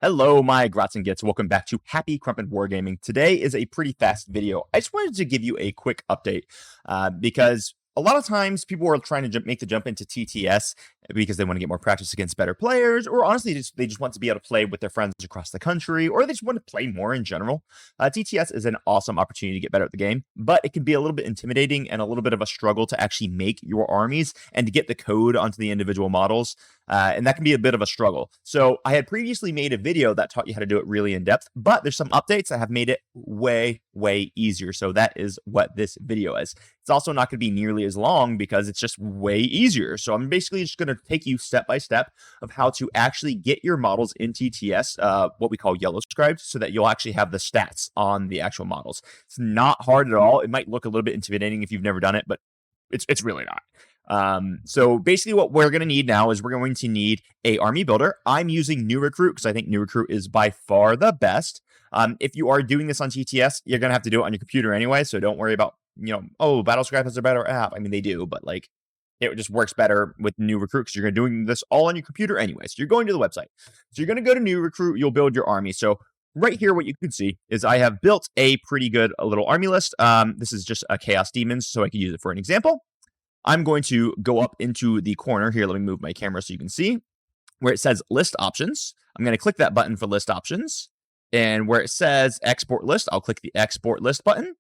Hello, my Grots and Gits. Welcome back to Happy Crumpin' Wargaming. Today is a pretty fast video. I just wanted to give you a quick update because a lot of times people are trying to make the jump into TTS because they want to get more practice against better players, or honestly, they just want to be able to play with their friends across the country, or they just want to play more in general. TTS is an awesome opportunity to get better at the game, but it can be a little bit intimidating and a little bit of a struggle to actually make your armies and to get the code onto the individual models. And that can be a bit of a struggle. So I had previously made a video that taught you how to do it really in depth, but there's some updates that have made it way easier. So that is what this video is. It's also not going to be nearly as long because it's just way easier. So I'm basically just going to take you step by step of how to actually get your models in TTS, what we call yellow scribed, so that you'll actually have the stats on the actual models. It's not hard at all. It might look a little bit intimidating if you've never done it, but it's really not. So basically what we're going to need now is we're going to need a army builder. I'm using newrecruit because I think newrecruit is by far the best. If you are doing this on TTS, you're going to have to do it on your computer anyway. So don't worry about, oh, Battlescribe has a better app. I mean, they do, but like it just works better with newrecruit because you're doing this all on your computer anyway. So you're going to the website. So you're going to go to newrecruit. You'll build your army. So right here, what you can see is I have built a pretty good little army list. This is just a Chaos Demons, so I can use it for an example. I'm going to go up into the corner here. Let me move my camera so you can see where it says list options. I'm going to click that button for list options. And where it says export list, I'll click the export list button.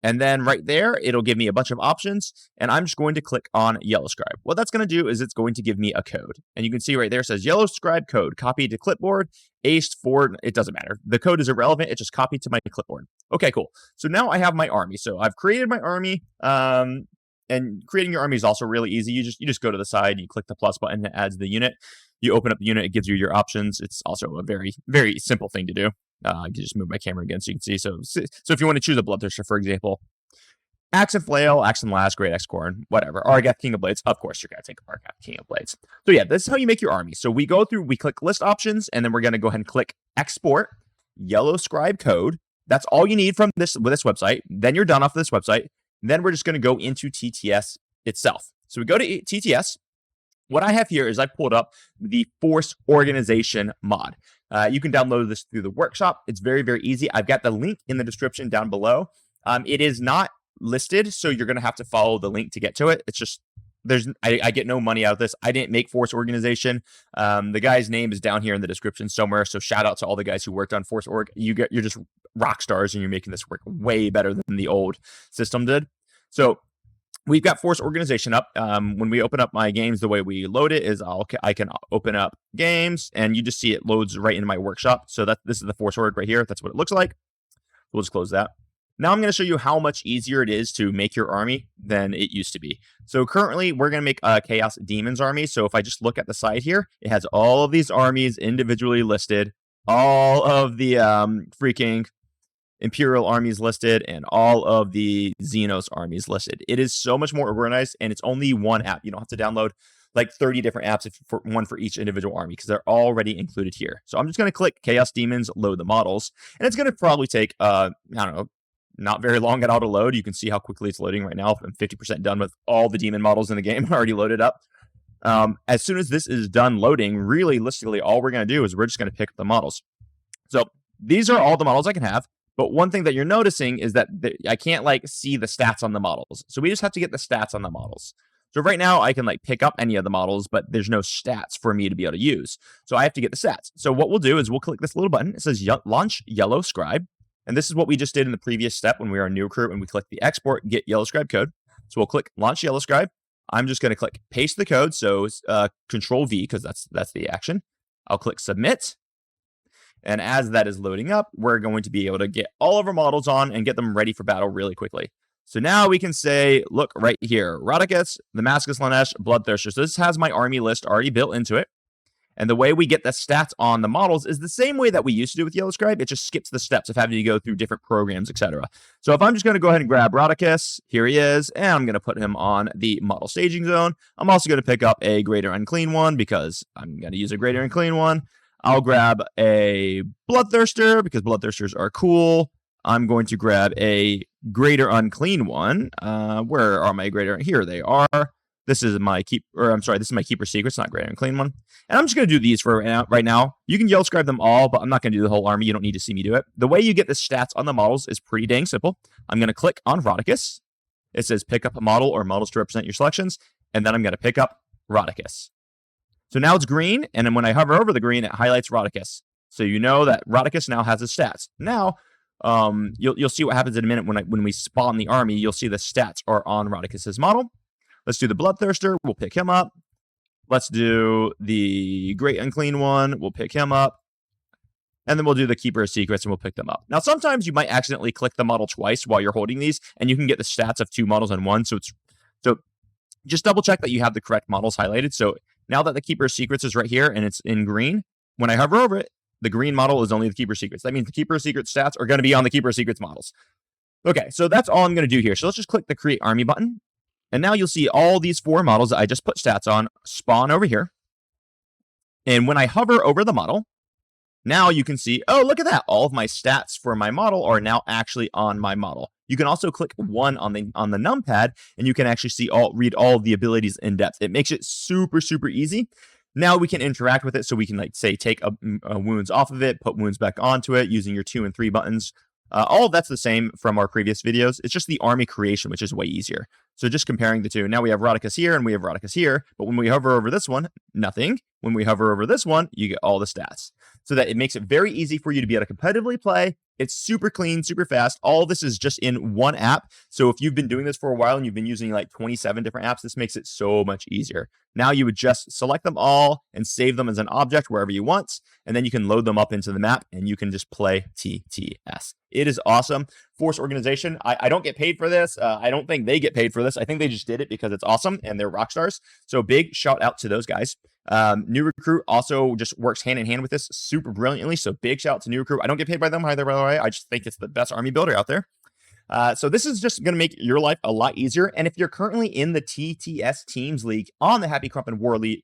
And then right there, it'll give me a bunch of options. And I'm just going to click on yellow scribe. What that's going to do is it's going to give me a code. And you can see right there, it says yellow scribe code, copied to clipboard, aced for, it doesn't matter. The code is irrelevant. It's just copied to my clipboard. Okay, cool. So now I have my army. So I've created my army. And creating your army is also really easy. You just go to the side, you click the plus button that adds the unit. You open up the unit, it gives you your options. It's also a very simple thing to do. I can just move my camera again so you can see. So if you want to choose a Bloodthirster, for example, Axe and Flail, Axe and Last, Great Axe Corn, whatever. Argath, King of Blades. Of course, you're going to take Argath, King of Blades. So yeah, this is how you make your army. So we go through, we click list options, and then we're going to go ahead and click export yellow scribe code. That's all you need from this website. Then you're done off this website. Then we're just going to go into TTS itself. So we go to TTS. What I have here is I pulled up the Force Organization mod. You can download this through the workshop. It's very easy. I've got the link in the description down below. It is not listed, so you're going to have to follow the link to get to it. It's just, I get no money out of this. I didn't make Force Organization. The guy's name is down here in the description somewhere. So shout out to all the guys who worked on Force Org. You're just rock stars, and you're making this work way better than the old system did. So we've got Force Organization up. When we open up my games, the way we load it is I can open up games, and you just see it loads right into my workshop. So this is the Force Org right here. That's what it looks like. We'll just close that. Now I'm going to show you how much easier it is to make your army than it used to be. So currently, we're going to make a Chaos Demons army. So if I just look at the side here, it has all of these armies individually listed, all of the freaking Imperial armies listed, and all of the Xenos armies listed. It is so much more organized, and it's only one app. You don't have to download like 30 different apps one for each individual army because they're already included here. So I'm just going to click Chaos Demons, load the models, and it's going to probably take, I don't know, not very long at auto load. You can see how quickly it's loading right now. I'm 50% done with all the demon models in the game already loaded up. As soon as this is done loading, realistically, all we're going to do is we're just going to pick up the models. So these are all the models I can have. But one thing that you're noticing is that I can't see the stats on the models. So we just have to get the stats on the models. So right now I can pick up any of the models, but there's no stats for me to be able to use. So I have to get the stats. So what we'll do is we'll click this little button. It says launch yellow scribe. And this is what we just did in the previous step when we were on newrecruit, and we click the export, get yellow scribe code. So we'll click launch yellow scribe. I'm just going to click paste the code. So control V, because that's the action. I'll click submit. And as that is loading up, we're going to be able to get all of our models on and get them ready for battle really quickly. So now we can say, look right here, Radicus, Damascus, Lanesh, Bloodthirster. So this has my army list already built into it. And the way we get the stats on the models is the same way that we used to do with Yellow Scribe. It just skips the steps of having to go through different programs, etc. So if I'm just going to go ahead and grab Radicus, here he is, and I'm going to put him on the model staging zone. I'm also going to pick up a Greater Unclean one because I'm going to use a Greater Unclean one. I'll grab a Bloodthirster because Bloodthirsters are cool. I'm going to grab a Greater Unclean one. Where are my Greater? Here they are. This is my this is my keeper secrets, not great and clean one. And I'm just going to do these for right now. You can yellow scribe them all, but I'm not going to do the whole army. You don't need to see me do it. The way you get the stats on the models is pretty dang simple. I'm going to click on Rodicus. It says pick up a model or models to represent your selections. And then I'm going to pick up Rodicus. So now it's green. And then when I hover over the green, it highlights Rodicus. So you know that Rodicus now has his stats. Now, you'll see what happens in a minute when we spawn the army. You'll see the stats are on Rodicus's model. Let's do the Bloodthirster. We'll pick him up. Let's do the Great Unclean one. We'll pick him up. And then we'll do the Keeper of Secrets and we'll pick them up. Now, sometimes you might accidentally click the model twice while you're holding these, and you can get the stats of 2 models in one. So just double check that you have the correct models highlighted. So now that the Keeper of Secrets is right here and it's in green, when I hover over it, the green model is only the Keeper of Secrets. That means the Keeper of Secrets stats are going to be on the Keeper of Secrets models. Okay, so that's all I'm going to do here. So let's just click the Create Army button. And now you'll see all these 4 models that I just put stats on spawn over here. And when I hover over the model, now you can see, oh, look at that. All of my stats for my model are now actually on my model. You can also click 1 on the numpad, and you can actually read all of the abilities in depth. It makes it super, super easy. Now we can interact with it. So we can, like, say, take wounds off of it, put wounds back onto it using your 2 and 3 buttons. All of that's the same from our previous videos. It's just the army creation, which is way easier. So just comparing the two. Now we have Rodicus here and we have Rodicus here. But when we hover over this one, nothing. When we hover over this one, you get all the stats. So that it makes it very easy for you to be able to competitively play. It's super clean, super fast. All this is just in one app. So if you've been doing this for a while and you've been using like 27 different apps, this makes it so much easier. Now you would just select them all and save them as an object wherever you want. And then you can load them up into the map and you can just play TTS. It is awesome. Force Organization, I don't get paid for this. I don't think they get paid for this. I think they just did it because it's awesome and they're rock stars. So big shout out to those guys. New Recruit also just works hand in hand with this super brilliantly. So big shout out to New Recruit. I don't get paid by them either, by the way. I just think it's the best army builder out there. So this is just going to make your life a lot easier. And if you're currently in the TTS Teams League on the Happy Crump and Wargaming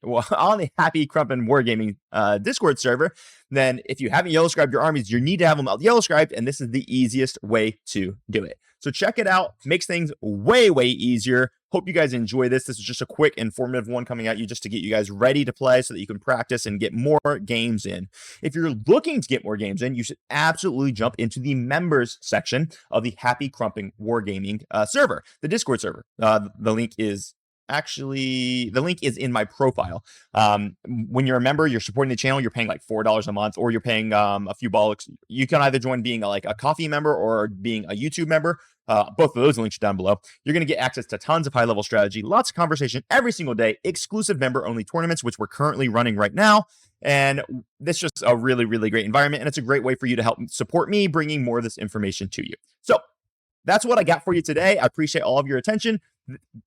Discord server, then if you haven't yellow scribed your armies, you need to have them yellow scribed, and this is the easiest way to do it. So check it out. Makes things way, way easier. Hope you guys enjoy this. This is just a quick, informative one coming at you just to get you guys ready to play so that you can practice and get more games in. If you're looking to get more games in, you should absolutely jump into the members section of the Happy Crumping Wargaming server, the Discord server. The link is in my profile. When you're a member, you're supporting the channel, you're paying like $4 a month, or you're paying a few bucks. You can either join being a coffee member or being a YouTube member. Both of those links are down below. You're going to get access to tons of high-level strategy, lots of conversation every single day, exclusive member-only tournaments, which we're currently running right now. And this is just a really, really great environment, and it's a great way for you to help support me bringing more of this information to you. So that's what I got for you today. I appreciate all of your attention.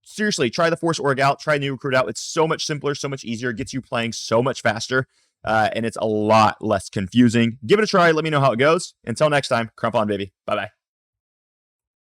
Seriously, try the Force Org out, try New Recruit out. It's so much simpler, so much easier, gets you playing so much faster, and it's a lot less confusing. Give it a try. Let me know how it goes. Until next time, crump on, baby. Bye-bye.